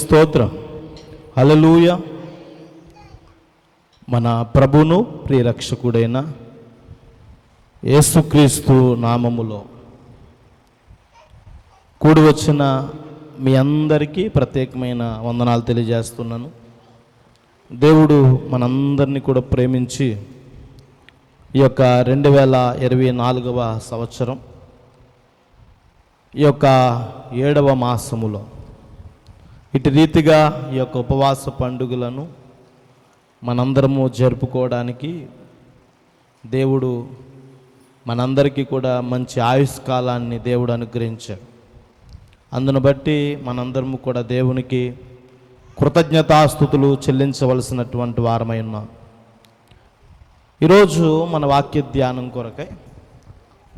స్తోత్రం. హల్లెలూయా. మన ప్రభును ప్రియరక్షకుడైన యేసుక్రీస్తు నామములో కూడి వచ్చిన మీ అందరికీ ప్రత్యేకమైన వందనాలు తెలియజేస్తున్నాను. దేవుడు మనందరినీ కూడా ప్రేమించి ఈ యొక్క 2024వ సంవత్సరం ఈ యొక్క 7వ మాసములో ఇటు రీతిగా ఈ యొక్క ఉపవాస పండుగలను మనందరము జరుపుకోవడానికి దేవుడు మనందరికీ కూడా మంచి ఆయుష్కాలాన్ని దేవుడు అనుగ్రహించాడు. అందును బట్టి మనందరము కూడా దేవునికి కృతజ్ఞతాస్తుతులు చెల్లించవలసినటువంటి వారమై ఉన్నాం. ఈరోజు మన వాక్య ధ్యానం కొరకై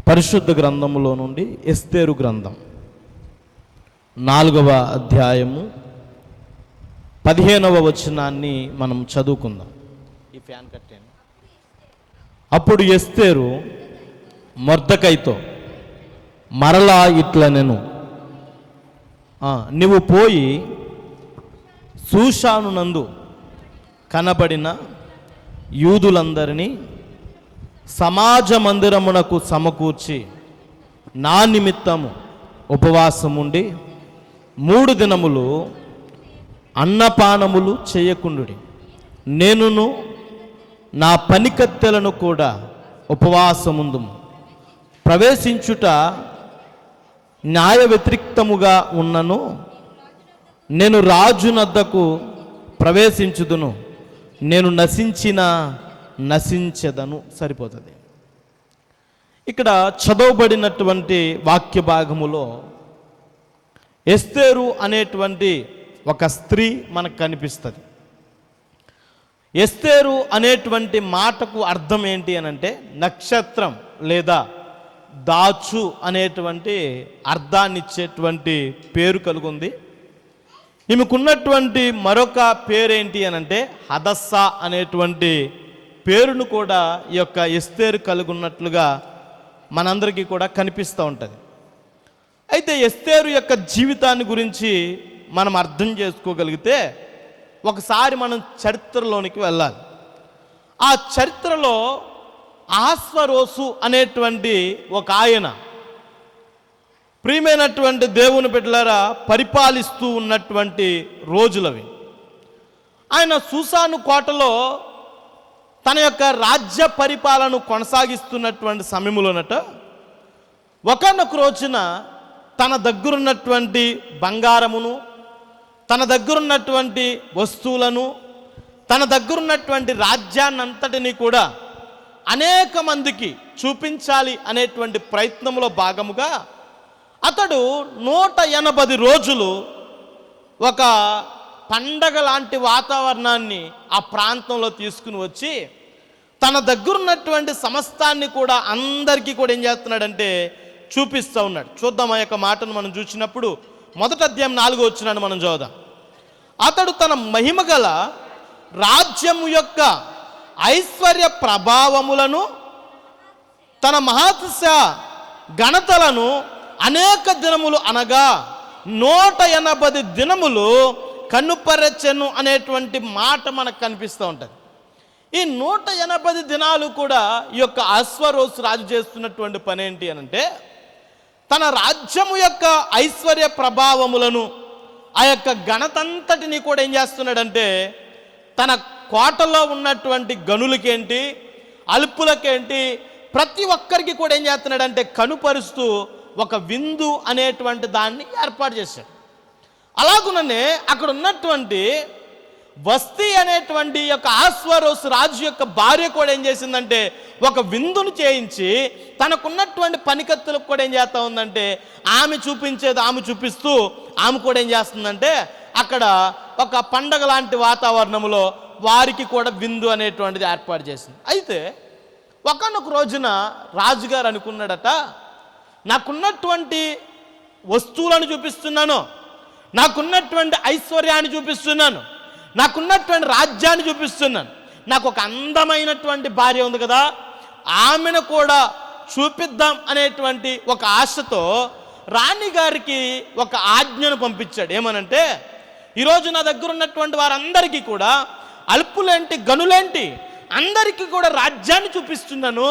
పరిశుద్ధ గ్రంథములో నుండి ఎస్తేరు గ్రంథం 4వ అధ్యాయము 15వ వచనాన్ని మనం చదువుకుందాం. ఈ ఫ్యాన్ కట్టండి. అప్పుడు ఎస్తేరు మొర్దెకైతో మరలా ఇట్లనెను, నీవు పోయి షూషాను నందు కనబడిన యూదులందరినీ సమాజ మందిరమునకు సమకూర్చి నా నిమిత్తము ఉపవాసముండి 3 దినములు అన్నపానములు చేయకుండుడి. నేనును నా పనికత్తెలను కూడా ఉపవాసముందుము. ప్రవేశించుట న్యాయ వ్యతిరిక్తముగా ఉన్నను నేను రాజునద్దకు ప్రవేశించుదును, నేను నశించెదను. సరిపోతుంది. ఇక్కడ చదవబడినటువంటి వాక్య భాగములో ఎస్తేరు అనేటువంటి ఒక స్త్రీ మనకు కనిపిస్తుంది. ఎస్తేరు అనేటువంటి మాటకు అర్థం ఏంటి అనంటే నక్షత్రం లేదా దాచు అనేటువంటి అర్థాన్ని ఇచ్చేటువంటి పేరు కలుగుంది. ఈమెకున్నటువంటి మరొక పేరేంటి అనంటే హదస్సా అనేటువంటి పేరును కూడా ఈ యొక్క ఎస్తేరు కలుగున్నట్లుగా మనందరికీ కూడా కనిపిస్తూ ఉంటుంది. అయితే ఎస్తేరు యొక్క జీవితాన్ని గురించి మనం అర్థం చేసుకోగలిగితే ఒకసారి మనం చరిత్రలోనికి వెళ్ళాలి. ఆ చరిత్రలో అహస్వరోసు అనేటువంటి ఒక ఆయన ప్రియమైనటువంటి దేవుని బిడ్డలారా పరిపాలిస్తూ ఉన్నటువంటి రోజులవి. ఆయన షూషాను కోటలో తన యొక్క రాజ్య పరిపాలన కొనసాగిస్తున్నటువంటి సమయంలోనట ఒకానొక రోజున తన దగ్గరున్నటువంటి బంగారమును, తన దగ్గరున్నటువంటి వస్తువులను, తన దగ్గరున్నటువంటి రాజ్యాన్నంతటినీ కూడా అనేక మందికి చూపించాలి అనేటువంటి ప్రయత్నంలో భాగముగా అతడు 180 రోజులు ఒక పండగ లాంటి వాతావరణాన్ని ఆ ప్రాంతంలో తీసుకుని వచ్చి తన దగ్గరున్నటువంటి సమస్తాన్ని కూడా అందరికీ కూడా ఏం చేస్తున్నాడంటే చూపిస్తూ ఉన్నాడు. చూద్దాం. ఆ యొక్క మాటను మనం చూసినప్పుడు 1వ అధ్యాయం 4వ వచనాన్ని మనం చదువుదాం. అతడు తన మహిమ గల రాజ్యము యొక్క ఐశ్వర్య ప్రభావములను, తన మహాతిశయ ఘనతలను అనేక దినములు అనగా 180 దినములు కనుపరచెను అనేటువంటి మాట మనకు కనిపిస్తూ ఉంటుంది. ఈ 180 దినాలు కూడా ఈ యొక్క అహస్వరోసు రాజు చేస్తున్నటువంటి పని ఏంటి అనంటే తన రాజ్యము యొక్క ఐశ్వర్య ప్రభావములను, ఆ యొక్క ఘనతంతటిని కూడా ఏం చేస్తున్నాడంటే తన కోటలో ఉన్నటువంటి గనులకేంటి, అల్పులకేంటి, ప్రతి ఒక్కరికి కూడా ఏం చేస్తున్నాడంటే కనుపరుస్తూ ఒక విందు అనేటువంటి దాన్ని ఏర్పాటు చేశాడు. అలాగుననే అక్కడ ఉన్నటువంటి వస్తీ అనేటువంటి యొక్క అహస్వరోసు రాజు యొక్క భార్య కూడా ఏం చేసిందంటే ఒక విందును చేయించి తనకున్నటువంటి పనికత్తులకు కూడా ఏం చేస్తూ ఉందంటే ఆమె చూపించేది ఆమె చూపిస్తూ ఆమె కూడా ఏం చేస్తుందంటే అక్కడ ఒక పండగ లాంటి వాతావరణంలో వారికి కూడా విందు అనేటువంటిది ఏర్పాటు చేసింది. అయితే ఒకానొక రోజున రాజుగారు అనుకున్నాడట, నాకున్నటువంటి వస్తువులను చూపిస్తున్నాను, నాకున్నటువంటి ఐశ్వర్యాన్ని చూపిస్తున్నాను, నాకున్నటువంటి రాజ్యాన్ని చూపిస్తున్నాను, నాకు ఒక అందమైనటువంటి భార్య ఉంది కదా, ఆమెను కూడా చూపిద్దాం అనేటువంటి ఒక ఆశతో రాణిగారికి ఒక ఆజ్ఞను పంపించాడు. ఏమనంటే ఈరోజు నా దగ్గర ఉన్నటువంటి వారందరికీ కూడా అల్పులేంటి గనులేంటి అందరికీ కూడా రాజ్యాన్ని చూపిస్తున్నాను,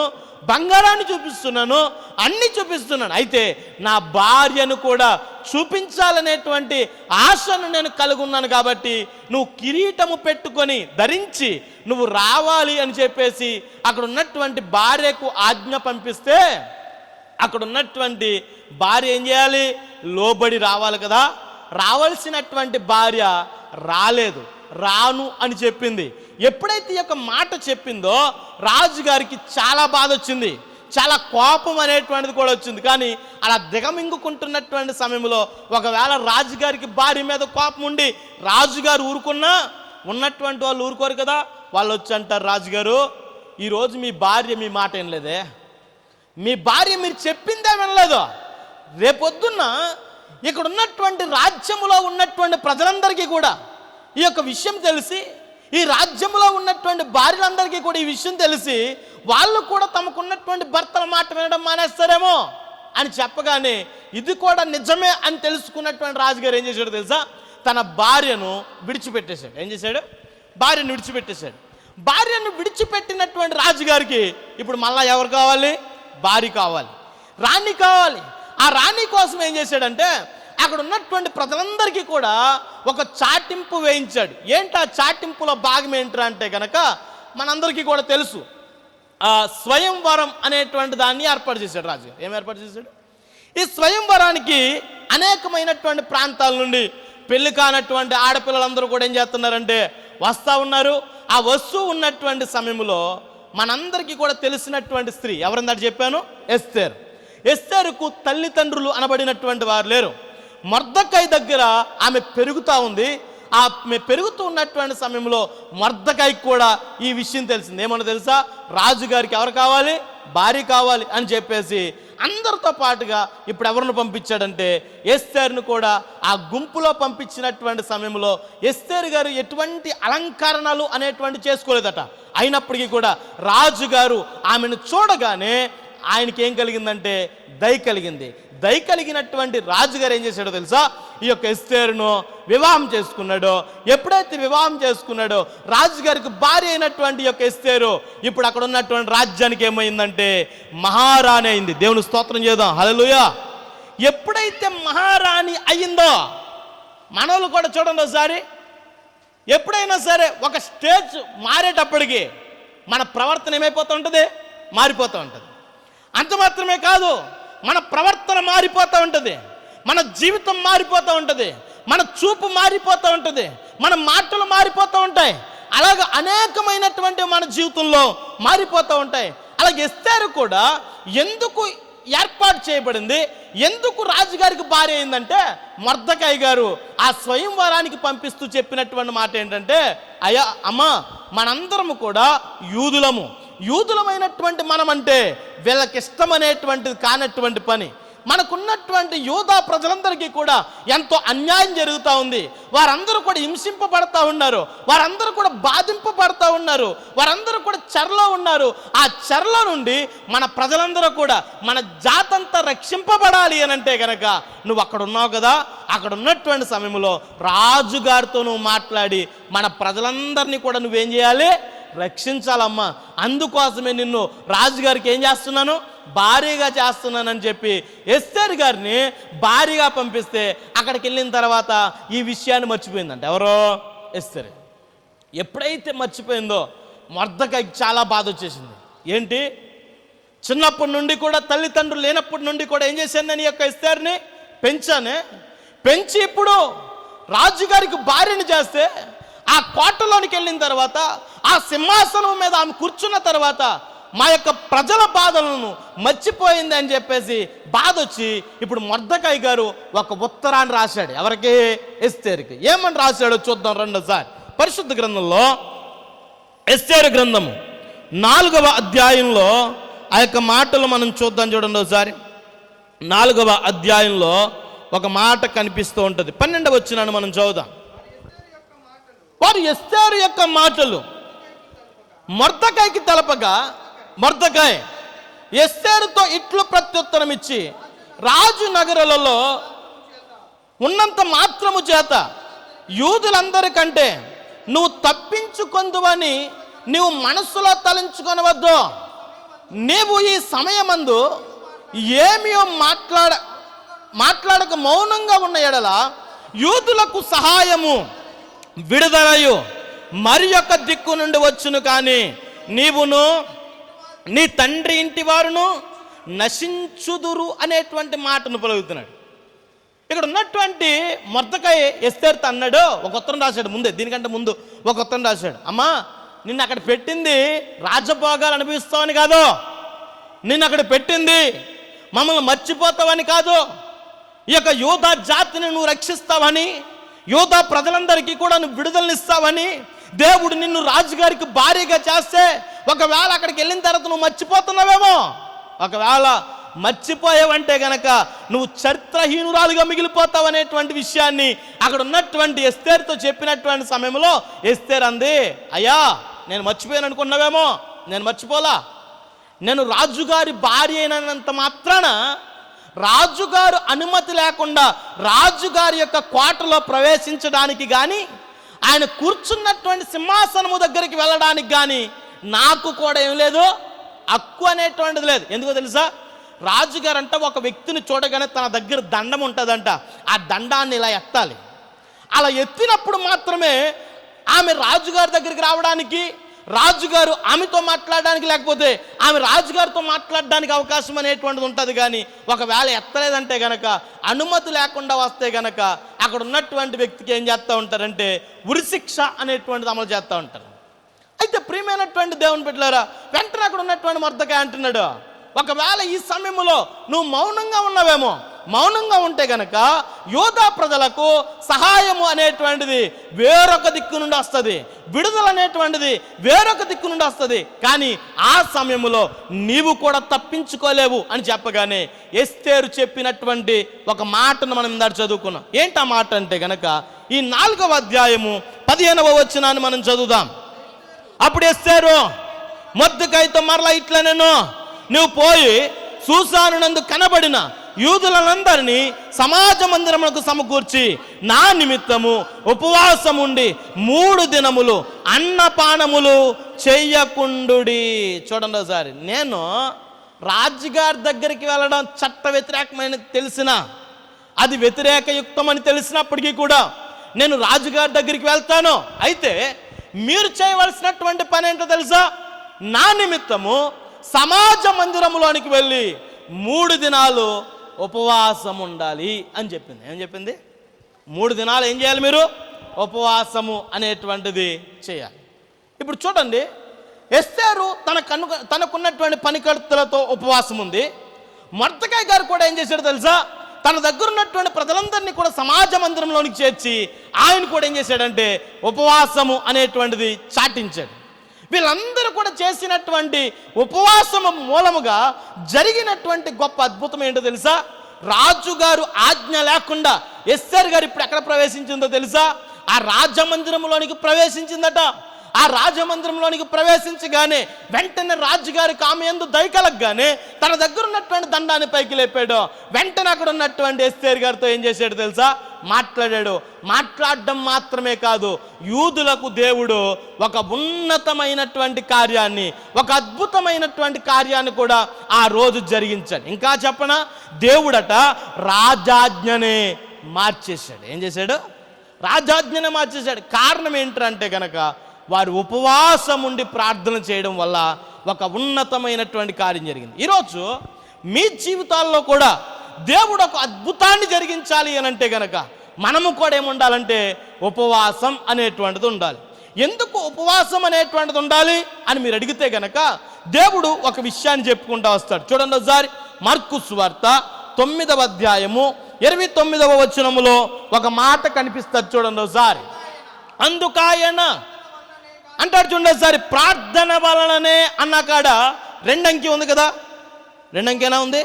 బంగారాన్ని చూపిస్తున్నాను, అన్ని చూపిస్తున్నాను. అయితే నా భార్యను కూడా చూపించాలనేటువంటి ఆశను నేను కలిగి ఉన్నాను. కాబట్టి నువ్వు కిరీటము పెట్టుకొని ధరించి నువ్వు రావాలి అని చెప్పేసి అక్కడ ఉన్నటువంటి భార్యకు ఆజ్ఞ పంపిస్తే అక్కడ ఉన్నటువంటి భార్య ఏం చేయాలి? లోబడి రావాలి కదా. రావాల్సినటువంటి భార్య రాలేదు, రాను అని చెప్పింది. ఎప్పుడైతే ఈ యొక్క మాట చెప్పిందో రాజుగారికి చాలా బాధ వచ్చింది, చాలా కోపం అనేటువంటిది కూడా వచ్చింది. కానీ అలా దిగమింగుకుంటున్నటువంటి సమయంలో ఒకవేళ రాజుగారికి భార్య మీద కోపం ఉండి రాజుగారు ఊరుకున్నా ఉన్నటువంటి వాళ్ళు ఊరుకోరు కదా. వాళ్ళు వచ్చి అంటారు, రాజుగారు ఈరోజు మీ భార్య మీ మాట ఏం లేదే, మీ భార్య మీరు చెప్పిందే వినలేదు. రేపొద్దున్న ఇక్కడ ఉన్నటువంటి రాజ్యములో ఉన్నటువంటి ప్రజలందరికీ కూడా ఈ యొక్క విషయం తెలిసి, ఈ రాజ్యంలో ఉన్నటువంటి భార్యలందరికీ కూడా ఈ విషయం తెలిసి వాళ్ళు కూడా తమకున్నటువంటి భర్తల మాట వినడం మానేస్తారేమో అని చెప్పగానే ఇది కూడా నిజమే అని తెలుసుకున్నటువంటి రాజుగారు ఏం చేశాడు తెలుసా? తన భార్యను విడిచిపెట్టేశాడు. ఏం చేశాడు? భార్యను విడిచిపెట్టేశాడు. భార్యను విడిచిపెట్టినటువంటి రాజుగారికి ఇప్పుడు మళ్ళా ఎవరు కావాలి? భార్య కావాలి, రాణి కావాలి. ఆ రాణి కోసం ఏం చేశాడంటే అక్కడ ఉన్నటువంటి ప్రజలందరికీ కూడా ఒక చాటింపు వేయించాడు. ఏంటి ఆ చాటింపులో భాగం ఏంట్రా అంటే కనుక మనందరికీ కూడా తెలుసు, స్వయంవరం అనేటువంటి దాన్ని ఏర్పాటు చేశాడు రాజు. ఏం ఏర్పాటు చేశాడు? ఈ స్వయంవరానికి అనేకమైనటువంటి ప్రాంతాల నుండి పెళ్లి కానటువంటి ఆడపిల్లలందరూ కూడా ఏం చేస్తున్నారంటే వస్తూ ఉన్నారు. ఆ వస్తూ ఉన్నటువంటి సమయంలో మనందరికీ కూడా తెలిసినటువంటి స్త్రీ ఎవరన్నారు చెప్పాను? ఎస్తేరు. ఎస్తేరుకు తల్లిదండ్రులు అనబడినటువంటి వారు లేరు. మొర్దెకై దగ్గర ఆమె పెరుగుతూ ఉంది. ఆమె పెరుగుతూ ఉన్నటువంటి సమయంలో మొర్దెకైకి కూడా ఈ విషయం తెలిసింది. ఏమన్నా తెలుసా? రాజుగారికి ఎవరు కావాలి? భార్య కావాలి అని చెప్పేసి అందరితో పాటుగా ఇప్పుడు ఎవరిని పంపించాడంటే ఎస్తేరును కూడా ఆ గుంపులో పంపించినటువంటి సమయంలో ఎస్తేరు గారు ఎటువంటి అలంకరణలు అనేటువంటి చేసుకోలేదట. అయినప్పటికీ కూడా రాజుగారు ఆమెను చూడగానే ఆయనకి ఏం కలిగిందంటే దయ కలిగింది. దయ కలిగినటువంటి రాజుగారు ఏం చేశాడో తెలుసా? ఈ యొక్క ఎస్తేరును వివాహం చేసుకున్నాడో. ఎప్పుడైతే వివాహం చేసుకున్నాడో రాజుగారికి భార్య అయినటువంటి యొక్క ఎస్తేరు ఇప్పుడు అక్కడ ఉన్నటువంటి రాజ్యానికి ఏమైందంటే మహారాణి అయింది. దేవుని స్తోత్రం చేద్దాం, హల్లెలూయా. ఎప్పుడైతే మహారాణి అయ్యిందో మనోళ్ళు కూడా చూడండి ఒకసారి, ఎప్పుడైనా సరే ఒక స్టేజ్ మారేటప్పటికి మన ప్రవర్తన ఏమైపోతూ ఉంటుంది? మారిపోతూ ఉంటుంది. అంత మాత్రమే కాదు, మన ప్రవర్తన మారిపోతూ ఉంటుంది, మన జీవితం మారిపోతూ ఉంటుంది, మన చూపు మారిపోతూ ఉంటుంది, మన మాటలు మారిపోతూ ఉంటాయి. అలాగే అనేకమైనటువంటి మన జీవితంలో మారిపోతూ ఉంటాయి. అలాగే ఎస్తేరు కూడా ఎందుకు ఏర్పాటు చేయబడింది, ఎందుకు రాజుగారికి భార్య అయిందంటే మొర్దెకై గారు ఆ స్వయంవరానికి పంపిస్తూ చెప్పినటువంటి మాట ఏంటంటే, అయ్యా అమ్మా మనందరము కూడా యూదులమైనటువంటి మనమంటే వీళ్ళకి ఇష్టమనేటువంటిది కానటువంటి పని. మనకున్నటువంటి యూదా ప్రజలందరికీ కూడా ఎంతో అన్యాయం జరుగుతూ ఉంది. వారందరూ కూడా హింసింపబడతా ఉన్నారు, వారందరూ కూడా బాధింపబడతా ఉన్నారు, వారందరూ కూడా చెరలో ఉన్నారు. ఆ చెరలో నుండి మన ప్రజలందరూ కూడా మన జాతంతా రక్షింపబడాలి అని అంటే కనుక నువ్వు అక్కడ ఉన్నావు కదా. అక్కడ ఉన్నటువంటి సమయంలో రాజుగారితో నువ్వు మాట్లాడి మన ప్రజలందరినీ కూడా నువ్వేం చేయాలి? రక్షించాలమ్మా. అందుకోసమే నిన్ను రాజుగారికి ఏం చేస్తున్నాను? భార్యగా చేస్తున్నానని చెప్పి ఎస్తేరు గారిని భార్యగా పంపిస్తే అక్కడికి వెళ్ళిన తర్వాత ఈ విషయాన్ని మర్చిపోయిందంట. ఎవరో? ఎస్తేరు. ఎప్పుడైతే మర్చిపోయిందో మొర్దెకైకి చాలా బాధ వచ్చేసింది. ఏంటి? చిన్నప్పటి నుండి కూడా తల్లిదండ్రులు లేనప్పటి నుండి కూడా ఏం చేశాను నేను? ఈ యొక్క ఎస్తేరుని పెంచి ఇప్పుడు రాజుగారికి భార్యని చేస్తే ఆ కోటలోనికి వెళ్ళిన తర్వాత ఆ సింహాసనం మీద ఆమె కూర్చున్న తర్వాత మా యొక్క ప్రజల బాధలను మర్చిపోయింది అని చెప్పేసి బాధ వచ్చి ఇప్పుడు మొర్దెకై గారు ఒక ఉత్తరాన్ని రాశాడు. ఎవరికి? ఎస్తేరుకి. ఏమని రాశాడో చూద్దాం రెండోసారి. పరిశుద్ధ గ్రంథంలో ఎస్తేరు గ్రంథము 4వ అధ్యాయంలో ఆ యొక్క మాటలు మనం చూద్దాం. చూడండి ఒకసారి. 4వ అధ్యాయంలో ఒక మాట కనిపిస్తూ ఉంటుంది. 12వ వచనాన్ని మనం చదువుదాం. వారు ఎస్తేరు యొక్క మాటలు మొర్దెకైకి తెలపగా మొర్దెకై ఎస్తేరుతో ఇట్లు ప్రత్యుత్తరం ఇచ్చి, రాజు నగరులలో ఉన్నంత మాత్రము చేత యూదులందరికంటే నువ్వు తప్పించుకొందువని నీవు మనస్సులో తలంచుకొనవద్దు. నీవు ఈ సమయమందు ఏమీ మాట్లాడక మౌనంగా ఉన్న ఎడల యూదులకు సహాయము విడుదలయు మరి యొక్క దిక్కు నుండి వచ్చును, కానీ నీవును నీ తండ్రి ఇంటి వారును నశించుదురు అనేటువంటి మాటను పలుకుతున్నాడు. ఇక్కడ ఉన్నటువంటి మొర్దెకై ఎస్తేరుతో అన్నాడు, ఒక ఉత్తరం రాశాడు ముందే, దీనికంటే ముందు ఒక ఉత్తరం రాశాడు. అమ్మా, నిన్ను అక్కడ పెట్టింది రాజభోగాలు అనుభవిస్తావని కాదు, నిన్ను అక్కడ పెట్టింది మమ్మల్ని మర్చిపోతావని కాదు, ఈ యొక్క యూదా జాతిని నువ్వు రక్షిస్తావని, యూదా ప్రజలందరికీ కూడా నువ్వు విడుదలనిస్తావని, దేవుడు నిన్ను రాజుగారికి భారీగా చేస్తే ఒకవేళ అక్కడికి వెళ్ళిన తర్వాత నువ్వు మర్చిపోతున్నావేమో. ఒకవేళ మర్చిపోయావంటే గనక నువ్వు చరిత్రహీనురాలుగా మిగిలిపోతావు అనేటువంటి విషయాన్ని అక్కడ ఉన్నటువంటి ఎస్తేరుతో చెప్పినటువంటి సమయంలో ఎస్తేరు అంది, అయ్యా నేను మర్చిపోయాను అనుకున్నావేమో, నేను మర్చిపోలా. నేను రాజుగారి భార్య అయినంత మాత్రాన రాజుగారు అనుమతి లేకుండా రాజుగారి యొక్క కోటలో ప్రవేశించడానికి కానీ, ఆయన కూర్చున్నటువంటి సింహాసనము దగ్గరికి వెళ్ళడానికి కానీ నాకు కూడా ఏం లేదు, హక్కు అనేటువంటిది లేదు. ఎందుకో తెలుసా, రాజుగారు అంట ఒక వ్యక్తిని చూడగానే తన దగ్గర దండం ఉంటుందంట, ఆ దండాన్ని ఇలా ఎత్తాలి. అలా ఎత్తినప్పుడు మాత్రమే ఆమె రాజుగారి దగ్గరికి రావడానికి, రాజుగారు ఆమెతో మాట్లాడడానికి, లేకపోతే ఆమె రాజుగారితో మాట్లాడడానికి అవకాశం అనేటువంటిది ఉంటుంది. కానీ ఒకవేళ ఎత్తలేదంటే గనక, అనుమతి లేకుండా వస్తే గనక అక్కడ ఉన్నటువంటి వ్యక్తికి ఏం చేస్తూ ఉంటారంటే ఉరిశిక్ష అనేటువంటిది అమలు చేస్తూ ఉంటారు. అయితే ప్రియమైనటువంటి దేవుని బిడ్డలారా, వెంటనే అక్కడ ఉన్నటువంటి మొర్దెకై అంటున్నాడు, ఒకవేళ ఈ సమయంలో నువ్వు మౌనంగా ఉన్నావేమో, మౌనంగా ఉంటే గనక యూదా ప్రజలకు సహాయము అనేటువంటిది వేరొక దిక్కు నుండి వస్తుంది, విడుదల అనేటువంటిది వేరొక దిక్కు నుండి వస్తుంది. కానీ ఆ సమయంలో నీవు కూడా తప్పించుకోలేవు అని చెప్పగానే ఎస్తేరు చెప్పినటువంటి ఒక మాటను మనం ఇందాక చదువుకున్నాం. ఏంటి ఆ మాట అంటే గనక ఈ 4వ అధ్యాయము 15వ వచనాన్ని మనం చదువుదాం. అప్పుడు ఎస్తేరు మొర్దెకైతో మరలా ఇట్లా, నువ్వు పోయి సూసానునందు కనబడిన యూదులందరినీ సమాజ మందిరములకు సమకూర్చి నా నిమిత్తము ఉపవాసం ఉండి 3 దినములు అన్నపానములు చెయ్యకుండుడి. చూడండి ఒకసారి, నేను రాజుగారి దగ్గరికి వెళ్ళడం చట్ట వ్యతిరేకమైన తెలిసిన, అది వ్యతిరేకయుక్తం అని తెలిసినప్పటికీ కూడా నేను రాజుగారి దగ్గరికి వెళ్తాను. అయితే మీరు చేయవలసినటువంటి పని ఏంటో తెలుసా, నా నిమిత్తము సమాజ మందిరములోనికి వెళ్ళి 3 దినాలు ఉపవాసం ఉండాలి అని చెప్పింది. ఏం చెప్పింది? 3 దినాలు ఏం చేయాలి మీరు? ఉపవాసము అనేటువంటిది చేయాలి. ఇప్పుడు చూడండి, ఎస్తేరు తనకున్నటువంటి పనికర్తలతో ఉపవాసం ఉంది. మొర్దెకై గారు కూడా ఏం చేశాడు తెలుసా, తన దగ్గర ఉన్నటువంటి ప్రజలందరినీ కూడా సమాజ మందిరంలోనికి చేర్చి ఆయన కూడా ఏం చేశాడంటే ఉపవాసము అనేటువంటిది చాటించాడు. వీళ్ళందరూ కూడా చేసినటువంటి ఉపవాసము మూలముగా జరిగినటువంటి గొప్ప అద్భుతం ఏంటో తెలుసా, రాజుగారు ఆజ్ఞ లేకుండా ఎస్తేరు గారు ఇప్పుడు ఎక్కడ ప్రవేశించిందో తెలుసా, ఆ రాజమందిరంలోనికి ప్రవేశించిందట. ఆ రాజమందిరంలోనికి ప్రవేశించగానే వెంటనే రాజుగారికి ఆమె యందు దయ కలగగానే తన దగ్గర ఉన్నటువంటి దండాన్ని పైకి లేపాడు. వెంటనే అక్కడ ఉన్నటువంటి ఎస్తేరు గారితో ఏం చేశాడు తెలుసా, మాట్లాడాడు. మాట్లాడడం మాత్రమే కాదు, యూదులకు దేవుడు ఒక ఉన్నతమైనటువంటి కార్యాన్ని, ఒక అద్భుతమైనటువంటి కార్యాన్ని కూడా ఆ రోజు జరిగించాడు. ఇంకా చెప్పనా, దేవుడట రాజాజ్ఞనే మార్చేశాడు. ఏం చేశాడు? రాజాజ్ఞనే మార్చేశాడు. కారణం ఏంటంటే గనక వారు ఉపవాసం ఉండి ప్రార్థన చేయడం వల్ల ఒక ఉన్నతమైనటువంటి కార్యం జరిగింది. ఈరోజు మీ జీవితాల్లో కూడా దేవుడు ఒక అద్భుతాన్ని జరిగించాలి అని అంటే గనక మనము కూడా ఏముండాలంటే ఉపవాసం అనేటువంటిది ఉండాలి. ఎందుకు ఉపవాసం అనేటువంటిది ఉండాలి అని మీరు అడిగితే గనక దేవుడు ఒక విషయాన్ని చెప్పుకుంటూ వస్తాడు. చూడండి ఒకసారి, మార్కు సువార్త 9వ అధ్యాయము 29వ వచనములో ఒక మాట కనిపిస్తుంది. చూడండి ఒకసారి, అందుకాయన అంటాడు. చూడండి ఒకసారి, ప్రార్థన వలననే అన్న కాడ 2 అంకె ఉంది కదా, 2 అంకెనా ఉంది?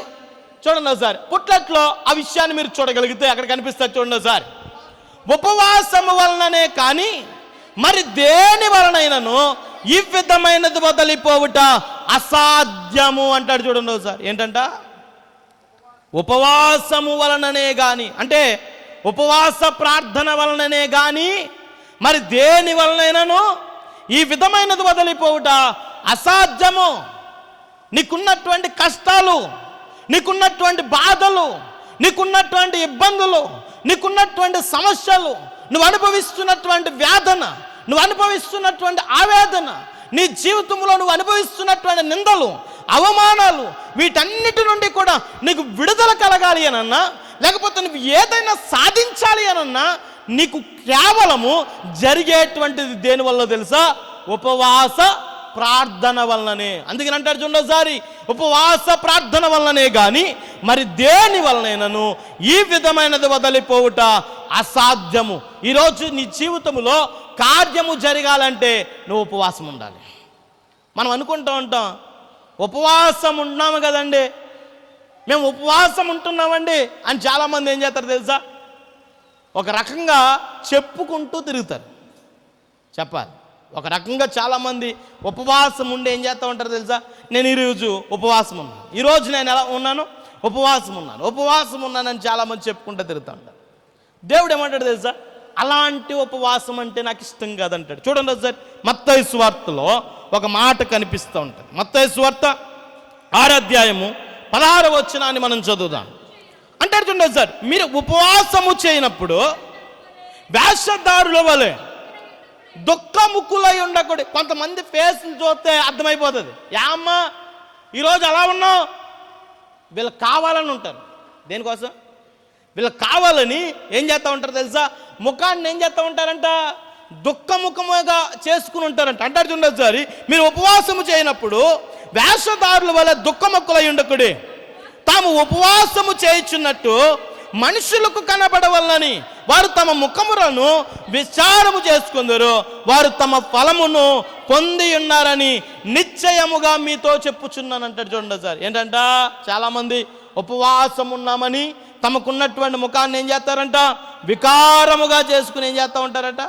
చూడండి ఒకసారి, పుట్లట్లో ఆ విషయాన్ని మీరు చూడగలిగితే అక్కడ కనిపిస్తుంది. చూడండి ఒకసారి, ఉపవాసము వలననే కానీ మరి దేని వలనైనను ఈ విధమైనది వదిలిపోవుట అసాధ్యము అంటాడు. చూడండి ఒకసారి, ఏంటంట? ఉపవాసము వలననే కానీ, అంటే ఉపవాస ప్రార్థన వలననే కానీ మరి దేని వలనైనాను ఈ విధమైనది వదిలిపోవుట అసాధ్యము. నీకున్నటువంటి కష్టాలు, నీకున్నటువంటి బాధలు, నీకున్నటువంటి ఇబ్బందులు, నీకున్నటువంటి సమస్యలు, నువ్వు అనుభవిస్తున్నటువంటి వేదన, నువ్వు అనుభవిస్తున్నటువంటి ఆవేదన, నీ జీవితంలో నువ్వు అనుభవిస్తున్నటువంటి నిందలు, అవమానాలు, వీటన్నిటి నుండి కూడా నీకు విడుదల కలగాలి అనన్నా, లేకపోతే నువ్వు ఏదైనా సాధించాలి అనన్నా, నీకు కేవలము జరిగేటువంటిది దేనివల్ల తెలుసా? ఉపవాస ప్రార్థన వలననే. అందుకని అంటారు చూడండి, ఉపవాస ప్రార్థన వలననే కానీ మరి దేని వలనైనను ఈ విధమైనది వదిలిపోవుట అసాధ్యము. ఈరోజు నీ జీవితంలో కార్యము జరగాలంటే నువ్వు ఉపవాసం ఉండాలి. మనం అనుకుంటూ ఉంటాం, ఉపవాసం ఉన్నాము కదండి, మేము ఉపవాసం ఉంటున్నామండి అని చాలామంది ఏం చేస్తారు తెలుసా? ఒక రకంగా చెప్పుకుంటూ తిరుగుతారు. చెప్పాలి, ఒక రకంగా చాలామంది ఉపవాసం ఉండి ఏం చేస్తూ ఉంటారు తెలుసా? నేను ఈరోజు ఉపవాసం ఉన్నాను, ఈరోజు నేను ఎలా ఉన్నాను, ఉపవాసం ఉన్నానని చాలామంది చెప్పుకుంటూ తిరుగుతూ ఉంటారు. దేవుడు ఏమంటాడు తెలుసా? అలాంటి ఉపవాసం అంటే నాకు ఇష్టం కాదంటాడు. చూడండి సార్, మత్తయి సువార్తలో ఒక మాట కనిపిస్తూ ఉంటుంది. మత్తయి సువార్త 6వ అధ్యాయము 16వ వచనాన్ని మనం చదువుదాం. అంటారు చూడండి సార్, మీరు ఉపవాసము చేయనప్పుడు వేషధారుల వలె దుఃఖముఖులై ఉండకూడదు. కొంతమంది ఫేస్ని చూస్తే అర్థమైపోతుంది, యామ్మా ఈరోజు అలా ఉన్నావు. వీళ్ళకి కావాలని ఉంటారు. దేనికోసం? వీళ్ళకి కావాలని ఏం చేస్తూ ఉంటారు తెలుసా? ముఖాన్ని ఏం చేస్తూ ఉంటారంట? దుఃఖముఖముగా చేసుకుని ఉంటారంట. అంటారు చూడండి సార్, మీరు ఉపవాసము చేయనప్పుడు వేషధారుల వల్ల దుఃఖముఖులై ఉండకుడి, తాము ఉపవాసము చేయుచున్నట్టు మనుషులకు కనబడవల్లని వారు తమ ముఖములను విచారము చేసుకుందరు, వారు తమ ఫలమును పొంది ఉన్నారని నిశ్చయముగా మీతో చెప్పుచున్నాను అంటాడు. చూడండి సార్, ఏంటంట? చాలామంది ఉపవాసం ఉన్నామని తమకున్నటువంటి ముఖాన్ని ఏం చేస్తారంట? వికారముగా చేసుకుని ఏం చేస్తూ ఉంటారట?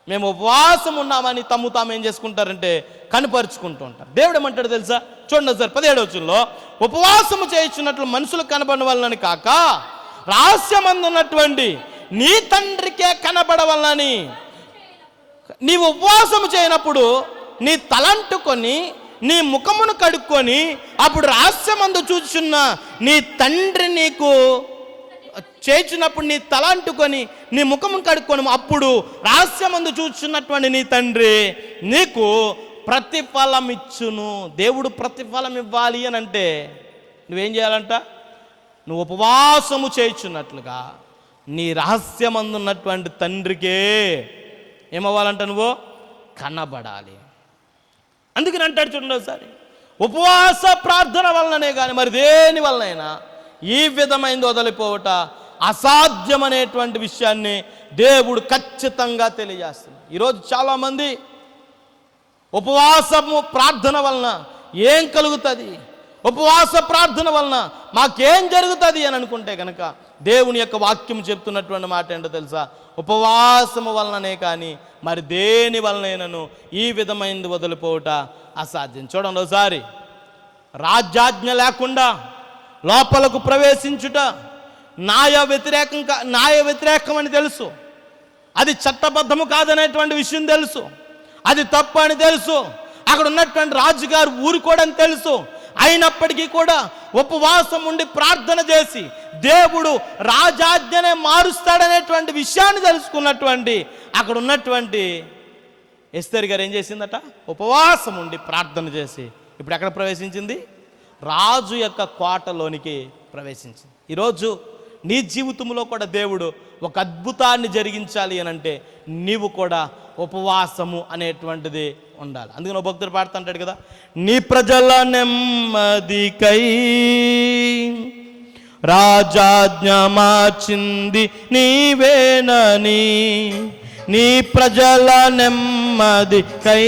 మేము ఉపవాసం ఉన్నామని తాము ఏం చేసుకుంటారంటే కనపరుచుకుంటూ ఉంటారు. దేవుడు ఏమంటాడు తెలుసా? చూడండి సార్, 17వ వచనంలో ఉపవాసము చేయించున్నట్లు మనుషులకు కనబడిన వల్లని కాక రహస్యమందున్నటువంటి నీ తండ్రికే కనబడవల్లని. నీవు ఉపవాసము చేయనప్పుడు నీ తలంటుకొని నీ ముఖమును కడుక్కొని అప్పుడు రహస్యమందు చూచున్న నీ తండ్రి నీకు చేర్చినప్పుడు నీ తల అంటుకొని నీ ముఖమును కడుక్కొని అప్పుడు రహస్యమందు చూచున్నటువంటి నీ తండ్రి నీకు ప్రతిఫలం ఇచ్చును. దేవుడు ప్రతిఫలం ఇవ్వాలి అని అంటే నువ్వేం చేయాలంట? నువ్వు ఉపవాసము చేయుచున్నట్లుగా నీ రహస్యమందున్నటువంటి తండ్రికే ఏమవ్వాలంట? నువ్వు కనబడాలి. అందుకని అంటాడు చూడండి ఒకసారి, ఉపవాస ప్రార్థన వలననే కానీ మరి దేని వలనైనా ఈ విధమైనది వదిలిపోవట అసాధ్యమనేటువంటి విషయాన్ని దేవుడు ఖచ్చితంగా తెలియజేస్తుంది. ఈరోజు చాలామంది ఉపవాసము ప్రార్థన వలన ఏం కలుగుతుంది, ఉపవాస ప్రార్థన వలన మాకేం జరుగుతుంది అని అనుకుంటే కనుక దేవుని యొక్క వాక్యం చెప్తున్నటువంటి మాట ఏంటో తెలుసా? ఉపవాసము వలననే కానీ మరి దేని వలనైనను ఈ విధమైనది వదిలిపోవట అసాధ్యం. చూడండి ఒకసారి, రాజ్యాజ్ఞ లేకుండా లోపలకు ప్రవేశించుట న్యాయ వ్యతిరేకం అని తెలుసు, అది చట్టబద్ధము కాదనేటువంటి విషయం తెలుసు, అది తప్పు అని తెలుసు, అక్కడ ఉన్నటువంటి రాజుగారు ఊరుకోవడం తెలుసు. అయినప్పటికీ కూడా ఉపవాసం ఉండి ప్రార్థన చేసి దేవుడు రాజాజ్ఞనే మారుస్తాడనేటువంటి విషయాన్ని తెలుసుకున్నటువంటి అక్కడ ఉన్నటువంటి ఎస్తేరు గారు ఏం చేసిందట? ఉపవాసం ఉండి ప్రార్థన చేసి ఇప్పుడు ఎక్కడ ప్రవేశించింది? రాజు యొక్క కోటలోనికి ప్రవేశించింది. ఈరోజు నీ జీవితంలో కూడా దేవుడు ఒక అద్భుతాన్ని జరిగించాలి అని అంటే నీవు కూడా ఉపవాసము అనేటువంటిది ఉండాలి. అందుకని భక్తుడు పాడుతుంటాడు కదా, నీ ప్రజల నెమ్మదికై రాజాజ్ఞ మార్చింది నీవేనని, నీ ప్రజల నెమ్మదికై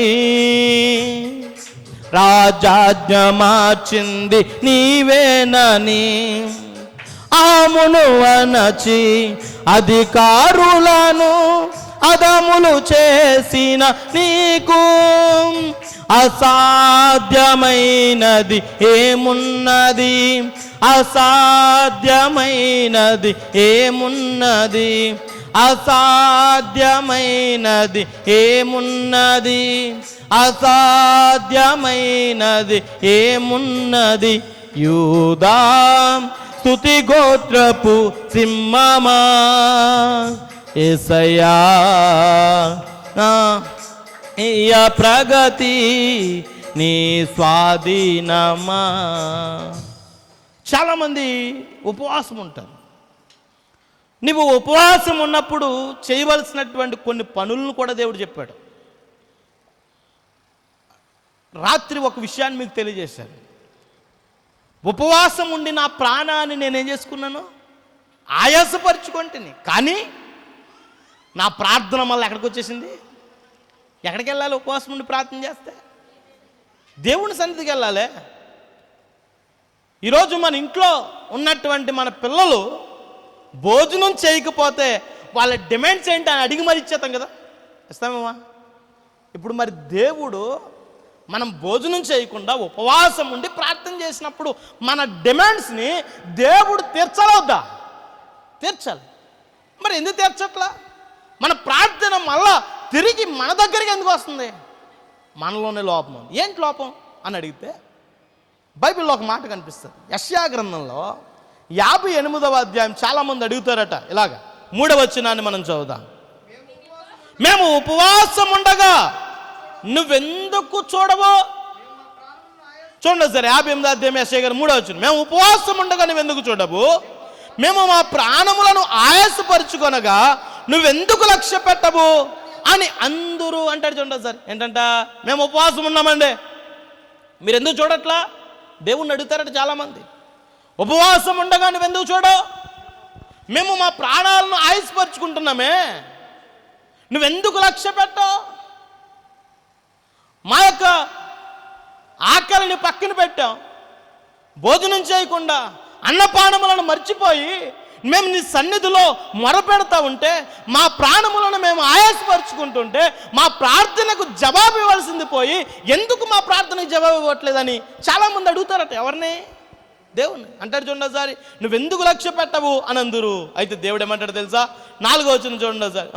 రాజాజ్ఞ మార్చింది నీవేనని, ఆమును అనచి అధికారులను అదములు చేసిన నీకు అసాధ్యమైనది ఏమున్నది, అసాధ్యమైనది ఏమున్నది, అసాధ్యమైనది ఏమున్నది, అసాధ్యమైనది ఏమున్నది. యూదా స్తుతి గోత్రపు సింహమా, యేసయ్యా ఇయ ప్రగతి నీ స్వాధీనమా. చాలామంది ఉపవాసం ఉంటారు. నువ్వు ఉపవాసం ఉన్నప్పుడు చేయవలసినటువంటి కొన్ని పనులను కూడా దేవుడు చెప్పాడు. రాత్రి ఒక విషయాన్ని మీకు తెలియజేశాను. ఉపవాసం ఉండి నా ప్రాణాన్ని నేనేం చేసుకున్నాను, ఆయాసపరుచుకుంటుని. కానీ నా ప్రార్థన మళ్ళీ ఎక్కడికి వచ్చేసింది? ఎక్కడికి వెళ్ళాలి? ఉపవాసం ఉండి ప్రార్థన చేస్తే దేవుని సన్నిధికి వెళ్ళాలి. ఈరోజు మన ఇంట్లో ఉన్నటువంటి మన పిల్లలు భోజనం చేయకపోతే వాళ్ళ డిమాండ్స్ ఏంటి అని అడిగి మరి ఇచ్చేస్తాం కదా, ఇస్తామేమా? ఇప్పుడు మరి దేవుడు మనం భోజనం చేయకుండా ఉపవాసం ఉండి ప్రార్థన చేసినప్పుడు మన డిమాండ్స్ని దేవుడు తీర్చాలవుద్దా? తీర్చాలి. మరి ఎందుకు తీర్చట్లా? మన ప్రార్థన మళ్ళా తిరిగి మన దగ్గరికి ఎందుకు వస్తుంది? మనలోనే లోపం ఉంది. ఏంటి లోపం అని అడిగితే బైబిల్లో ఒక మాట కనిపిస్తుంది. యెషయా గ్రంథంలో 58వ అధ్యాయం. చాలామంది అడుగుతారట ఇలాగా. 3వ వచనాన్ని మనం చదువుదాం. మేము ఉపవాసం ఉండగా నువ్వెందుకు చూడవు? చూడండి సరే, 58వ అధ్యాయం యెషయా గారు 3వ వచనం. మేము ఉపవాసం ఉండగా నువ్వెందుకు చూడవు, మేము మా ప్రాణములను ఆయాసపరుచుకొనగా నువ్వెందుకు లక్ష్య పెట్టవు అని అందరూ అంటాడు. చూడండి సార్, ఏంటంట? మేము ఉపవాసం ఉన్నామండి, మీరు ఎందుకు చూడట్లా? దేవుణ్ణి అడుగుతారట చాలామంది. ఉపవాసం ఉండగా నువ్వెందుకు చూడవు? మేము మా ప్రాణాలను ఆయాసపరుచుకుంటున్నామే, నువ్వెందుకు లక్ష్య పెట్టవు? మా యొక్క ఆకలిని పక్కన పెట్టాం, భోజనం చేయకుండా అన్నపానములను మర్చిపోయి మేము నీ సన్నిధిలో మొరపెడతా ఉంటే, మా ప్రాణములను మేము ఆయాసపరుచుకుంటుంటే మా ప్రార్థనకు జవాబు ఇవ్వాల్సింది పోయి ఎందుకు మా ప్రార్థనకు జవాబు ఇవ్వట్లేదని చాలామంది అడుగుతారట. ఎవరిని? దేవుణ్ణి. అంటాడు చూడండి సారి, నువ్వెందుకు లక్ష్య పెట్టవు అని అందరూ. అయితే దేవుడు ఏమంటాడు తెలుసా? 4వ వచనం చూడండి సార్,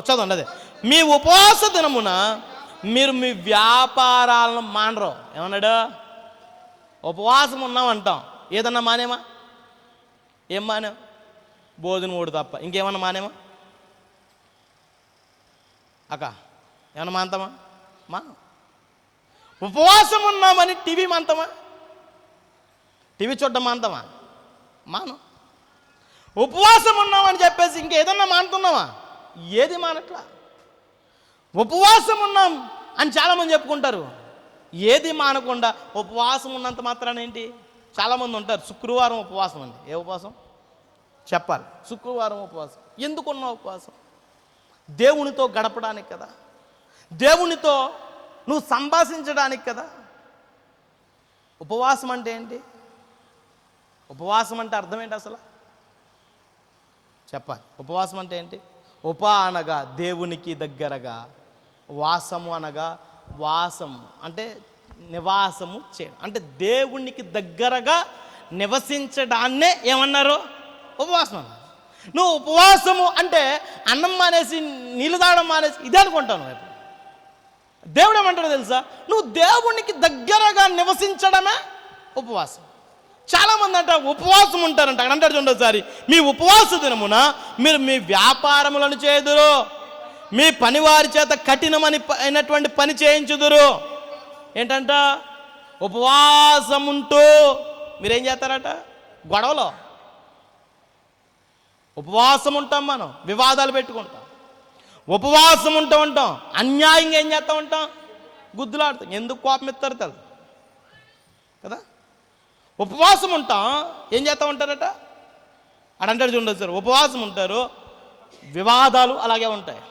చదవండి. అదే, మీ ఉపవాస దినమున మీరు మీ వ్యాపారాలను మానరు. ఏమన్నాడు? ఉపవాసం ఉన్నామంటాం, ఏదన్నా మానేమా? ఏం మానేం? భోజనం ఓడు తప్ప ఇంకేమన్నా మానేమా? అక్క ఏమన్నా మాంతమా? మానం. ఉపవాసం ఉన్నామని టీవీ మాంతమా? టీవీ చూడడం మాంతమా? మానం. ఉపవాసం ఉన్నామని చెప్పేసి ఇంకేదన్నా మానుతున్నామా? ఏది మానట్లా. ఉపవాసం ఉన్నాం అని చాలామంది చెప్పుకుంటారు, ఏది మానకుండా ఉపవాసం ఉన్నంత మాత్రాన ఏంటి? చాలామంది ఉంటారు శుక్రవారం ఉపవాసం అండి. ఏ ఉపవాసం చెప్పాలి? శుక్రవారం ఉపవాసం. ఎందుకున్న ఉపవాసం? దేవునితో గడపడానికి కదా, దేవునితో నువ్వు సంభాషించడానికి కదా. ఉపవాసం అంటే ఏంటి? ఉపవాసం అంటే అర్థం ఏంటి అసలు? చెప్పాలి. ఉపవాసం అంటే ఏంటి? ఉప అనగా దేవునికి దగ్గరగా, వాసము అనగా వాసము అంటే నివాసము చేయడం, అంటే దేవునికి దగ్గరగా నివసించడాన్నే ఏమన్నారు? ఉపవాసం అన్నారు. నువ్వు ఉపవాసము అంటే అన్నం మానేసి నీళ్ళు తాగడం మానేసి ఇదే అనుకుంటాను. దేవుడు ఏమంటాడో తెలుసా? నువ్వు దేవునికి దగ్గరగా నివసించడమే ఉపవాసం. చాలామంది అంటారు ఉపవాసం ఉంటారంట. అక్కడ అంటారు చూడండి ఒకసారి, మీ ఉపవాస దినమున మీరు మీ వ్యాపారములను చేయుదురు, మీ పనివారి చేత కఠినమైనటువంటి పని చేయించుదురు. ఏంటంట? ఉపవాసం ఉంటూ మీరేం చేస్తారట? గొడవలో ఉపవాసం ఉంటాం, మనం వివాదాలు పెట్టుకుంటాం, ఉపవాసం ఉంటాం, అన్యాయంగా ఏం చేస్తూ ఉంటాం? గుద్దులాడుతాం. ఎందుకు కోపం ఇస్తారు తెలుసు కదా. ఉపవాసం ఉంటాం, ఏం చేస్తూ ఉంటారట? అడంటాడు చూడండి సార్, ఉపవాసం ఉంటారు, వివాదాలు అలాగే ఉంటాయి.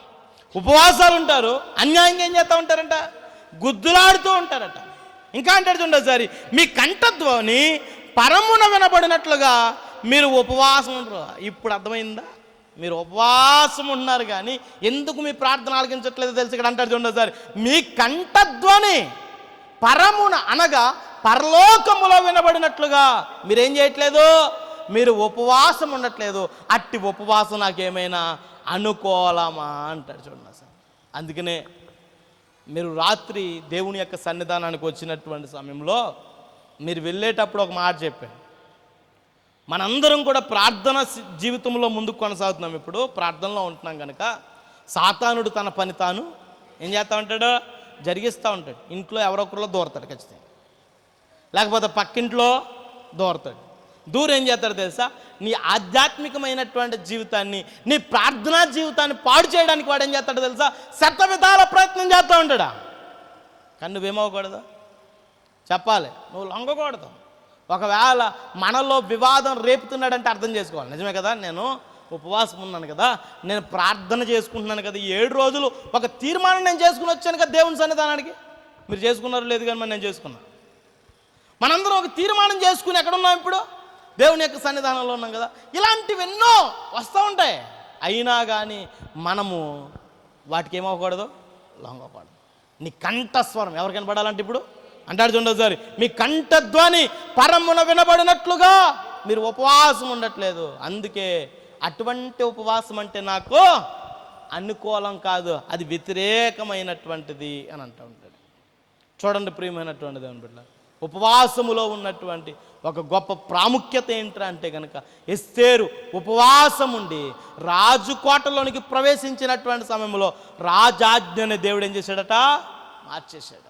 ఉపవాసాలు ఉంటారు, అన్యాయంగా ఏం చేస్తూ ఉంటారంట? గుద్దులాడుతూ ఉంటారట. ఇంకా అంటాడు చూడండి సార్, మీ కంఠధ్వని పరమున వినబడినట్లుగా మీరు ఉపవాసం ఉంటారు. ఇప్పుడు అర్థమైందా? మీరు ఉపవాసం ఉన్నారు కానీ ఎందుకు మీ ప్రార్థన ఆలకించట్లేదు తెలుసు. ఇక్కడ అంటాడు చూడండి సార్, మీ కంఠధ్వని పరమున అనగా పరలోకములో వినబడినట్లుగా మీరేం చేయట్లేదు, మీరు ఉపవాసం ఉండట్లేదు. అట్టి ఉపవాసం నాకేమైనా అనుకూలమా అంటాడు. చూడండి సార్. అందుకనే మీరు రాత్రి దేవుని యొక్క సన్నిధానానికి వచ్చినటువంటి సమయంలో మీరు వెళ్ళేటప్పుడు ఒక మాట చెప్పాను. మనందరం కూడా ప్రార్థన జీవితంలో ముందుకు కొనసాగుతున్నాం. ఇప్పుడు ప్రార్థనలో ఉంటున్నాం కనుక సాతానుడు తన పని తాను ఏం చేస్తూ ఉంటాడు, జరిగిస్తూ ఉంటాడు. ఇంట్లో ఎవరొకరిలో దూరతాడు ఖచ్చితంగా, లేకపోతే పక్కింట్లో దూరతాడు. దూరం ఏం చేస్తాడు తెలుసా, నీ ఆధ్యాత్మికమైనటువంటి జీవితాన్ని, నీ ప్రార్థనా జీవితాన్ని పాడు చేయడానికి వాడు ఏం చేస్తాడు తెలుసా, శతవిధాల ప్రయత్నం చేస్తూ ఉంటాడా. కానీ నువ్వేమవ్వకూడదు, చెప్పాలి, నువ్వు లొంగకూడదు. ఒకవేళ మనలో వివాదం రేపుతున్నాడంటే అర్థం చేసుకోవాలి. నిజమే కదా, నేను ఉపవాసం ఉన్నాను కదా, నేను ప్రార్థన చేసుకుంటున్నాను కదా, 7 రోజులు ఒక తీర్మానం నేను చేసుకుని వచ్చాను కదా దేవుని సన్నిధానానికి. మీరు చేసుకున్నారు లేదు కానీ నేను చేసుకున్నాను. మనందరం ఒక తీర్మానం చేసుకుని ఎక్కడున్నాం ఇప్పుడు, దేవుని యొక్క సన్నిధానంలో ఉన్నాం కదా. ఇలాంటివి ఎన్నో వస్తూ ఉంటాయి. అయినా కానీ మనము వాటికి ఏమవ్వకూడదు, లొంగకూడదు. నీ కంఠస్వరం ఎవరికి వినపడాలంటే ఇప్పుడు అంటాడు చూడండి ఒకసారి, మీ కంఠధ్వని పరమున వినబడినట్లుగా మీరు ఉపవాసం ఉండట్లేదు. అందుకే అటువంటి ఉపవాసం అంటే నాకు అనుకూలం కాదు, అది వ్యతిరేకమైనటువంటిది అని అంటూ ఉంటాడు. చూడండి ప్రియమైనటువంటి దేవుని బిడ్డ, ఉపవాసములో ఉన్నటువంటి ఒక గొప్ప ప్రాముఖ్యత ఏంట్రా అంటే కనుక, ఎస్తేరు ఉపవాసం ఉండి రాజు కోటలోనికి ప్రవేశించినటువంటి సమయంలో రాజాజ్ఞని దేవుడు ఏం చేశాడట, మార్చేశాడు.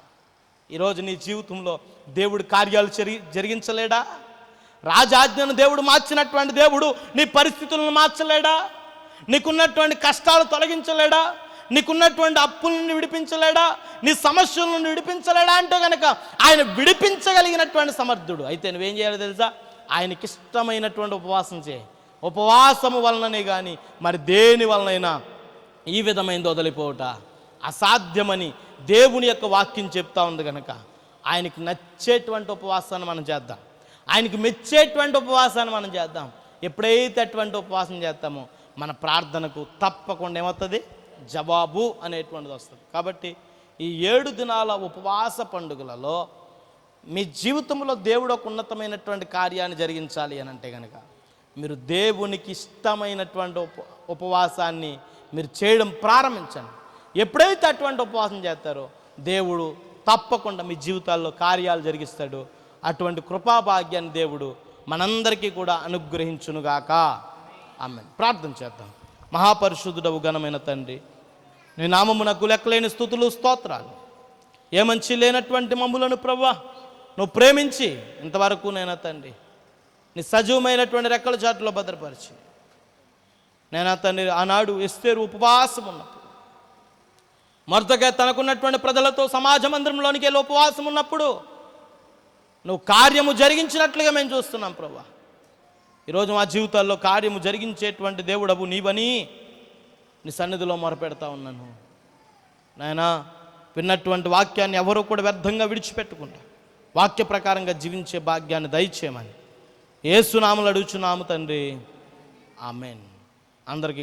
ఈరోజు నీ జీవితంలో దేవుడు కార్యాలు జరిగించలేడా? రాజాజ్ఞను దేవుడు మార్చినటువంటి దేవుడు నీ పరిస్థితులను మార్చలేడా? నీకున్నటువంటి కష్టాలు తొలగించలేడా? నీకున్నటువంటి అప్పుల నుండి విడిపించలేడా? నీ సమస్యల నుండి విడిపించలేడా? అంటే కనుక ఆయన విడిపించగలిగినటువంటి సమర్థుడు. అయితే నువ్వేం చేయాలో తెలుసా, ఆయనకి ఇష్టమైనటువంటి ఉపవాసం చేయి. ఉపవాసము వలననే కానీ మరి దేని వలనైనా ఈ విధమైనది వదిలిపోవట అసాధ్యమని దేవుని యొక్క వాక్యం చెప్తా ఉంది కనుక ఆయనకి నచ్చేటువంటి ఉపవాసాన్ని మనం చేద్దాం, ఆయనకి మెచ్చేటువంటి ఉపవాసాన్ని మనం చేద్దాం. ఎప్పుడైతే అటువంటి ఉపవాసం చేస్తామో మన ప్రార్థనకు తప్పకుండా ఏమవుతుంది, జవాబు అనేటువంటిది వస్తుంది. కాబట్టి ఈ 7 దినాల ఉపవాస పండుగలలో మీ జీవితంలో దేవుడు ఒక ఉన్నతమైనటువంటి కార్యాన్ని జరిగించాలి అని అంటే కనుక మీరు దేవునికి ఇష్టమైనటువంటి ఉపవాసాన్ని మీరు చేయడం ప్రారంభించండి. ఎప్పుడైతే అటువంటి ఉపవాసం చేస్తారో దేవుడు తప్పకుండా మీ జీవితాల్లో కార్యాలు జరిగిస్తాడు. అటువంటి కృపాభాగ్యాన్ని దేవుడు మనందరికీ కూడా అనుగ్రహించునుగాక. ఆమేన్. ప్రార్థన చేద్దాం. మహాపరిశుద్ధుడవు ఘనమైన తండ్రి, నీ నామమునకు లెక్కలేని స్తుతులు స్తోత్రాలు. ఏ మంచి లేనటువంటి మమ్ములను ప్రభువా నువ్వు ప్రేమించి ఇంతవరకు నేనా తండ్రి నీ సజీవమైనటువంటి రెక్కల చాటులో భద్రపరిచి నేనా తండ్రి ఆనాడు ఎస్తేరు ఉపవాసం ఉన్నప్పుడు, మొదటగా తనకున్నటువంటి ప్రజలతో సమాజ మందిరంలోనికి వెళ్ళి ఉపవాసం ఉన్నప్పుడు నువ్వు కార్యము జరిగించినట్లుగా మేము చూస్తున్నాం ప్రభువా. ఈరోజు మా జీవితాల్లో కార్యము జరిగించేటువంటి దేవుడవు నీవని నీ సన్నిధిలో మొరపెడతా ఉన్నాను నాయనా. విన్నటువంటి వాక్యాన్ని ఎవరూ కూడా వ్యర్థంగా విడిచిపెట్టుకుంటా వాక్య ప్రకారంగా జీవించే భాగ్యాన్ని దయచేయమని యేసు నామములో అడుగుచున్నాము తండ్రి. ఆమేన్. అందరికీ